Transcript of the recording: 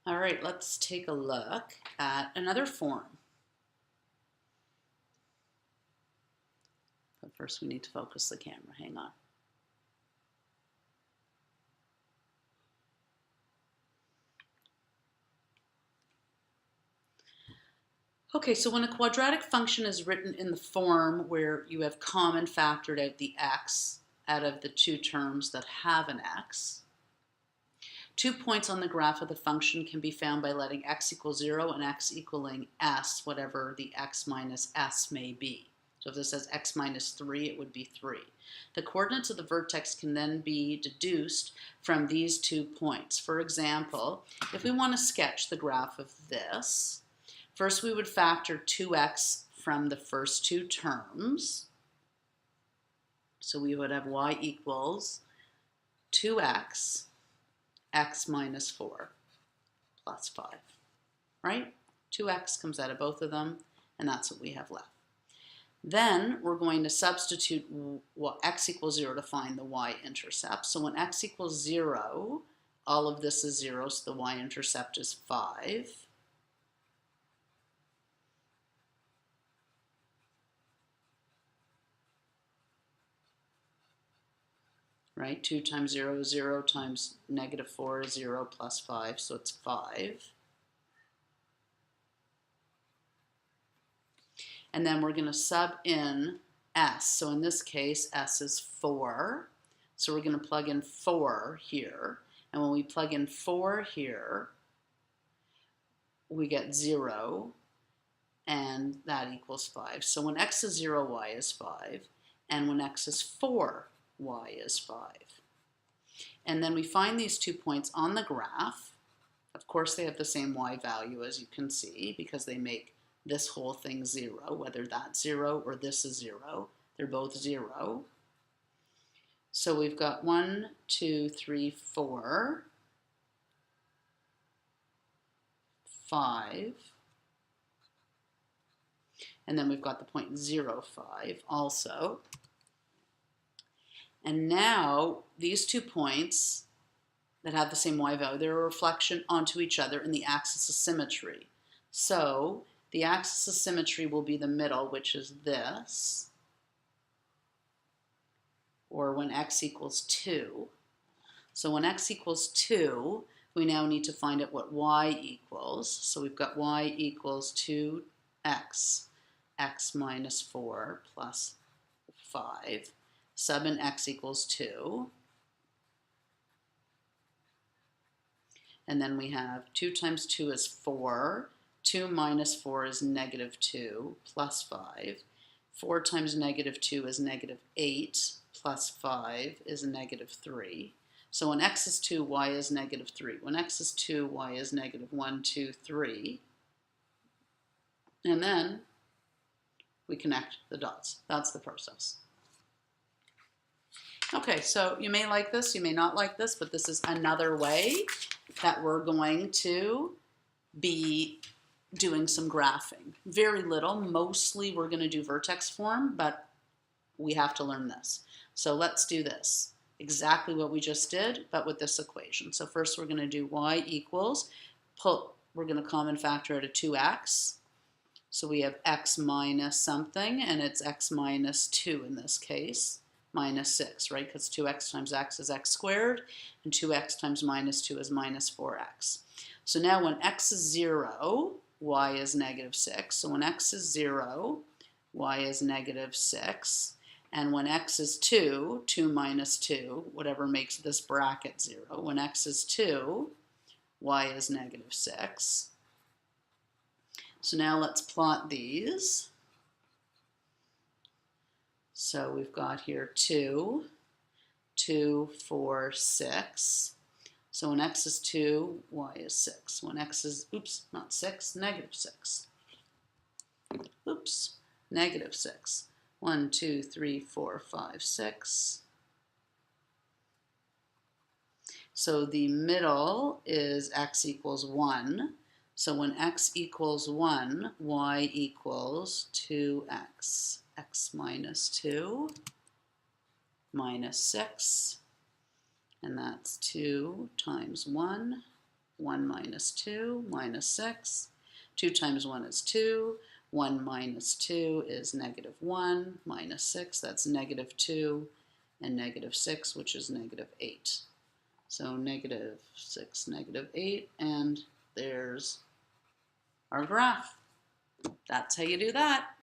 All right, let's take a look at another form. But first we need to focus the camera. Hang on. Okay, so when a quadratic function is written in the form where you have common factored out the x out of the two terms that have an x, 2 points on the graph of the function can be found by letting x equal 0 and x equaling s, whatever the x minus s may be. So if this says x minus 3, it would be 3. The coordinates of the vertex can then be deduced from these 2 points. For example, if we want to sketch the graph of this, first we would factor 2x from the first two terms. So we would have y equals 2x, x minus 4 plus 5, right? 2x comes out of both of them, and that's what we have left. Then we're going to substitute x equals 0 to find the y-intercept. So when x equals 0, all of this is 0, so the y-intercept is 5. Right, 2 times 0 is 0 times negative 4 is 0 plus 5, so it's 5. And then we're going to sub in s. So in this case, s is 4. So we're going to plug in 4 here. And when we plug in 4 here, we get 0, and that equals 5. So when x is 0, y is 5. And when x is 4, y is 5. And then we find these 2 points on the graph. Of course, they have the same y value, as you can see, because they make this whole thing 0, whether that's 0 or this is 0. They're both 0. So we've got 1, 2, 3, 4, 5. And then we've got the point 0, 5 also. And now these 2 points that have the same y value, they're a reflection onto each other in the axis of symmetry. So the axis of symmetry will be the middle, which is this, or when x equals 2. So when x equals 2, we now need to find out what y equals. So we've got y equals 2x, x minus 4 plus 5. Sub in x equals 2. And then we have 2 times 2 is 4. 2 minus 4 is negative 2 plus 5. 4 times negative 2 is negative 8 plus 5 is negative 3. So when x is 2, y is negative 3. When x is 2, y is negative 1, 2, 3. And then we connect the dots. That's the process. Okay, so you may like this, you may not like this, but this is another way that we're going to be doing some graphing. Very little, mostly we're going to do vertex form, but we have to learn this. So let's do this. Exactly what we just did, but with this equation. So first we're going to do y equals, we're going to common factor out of 2x. So we have x minus something, and it's x minus 2 in this case. Minus 6, right? Because 2x times x is x squared, and 2x times minus 2 is minus 4x. So now when x is 0, y is negative 6. So when x is 0, y is negative 6. And when x is 2, 2 minus 2, whatever makes this bracket 0. When x is 2, y is negative 6. So now let's plot these. So we've got here 2, 2, 4, 6. So when x is 2, y is 6. When x is, oops, not 6, negative 6. Oops, negative 6. 1, 2, 3, 4, 5, 6. So the middle is x equals 1. So when x equals 1, y equals 2x. X minus 2 minus 6, and that's 2 times 1 1 minus 2 minus 6. 2 times 1 is 2. 1 minus 2 is negative 1 minus 6. That's negative 2 and negative 6, which is negative 8. So negative 6, negative 8, and there's our graph. That's how you do that.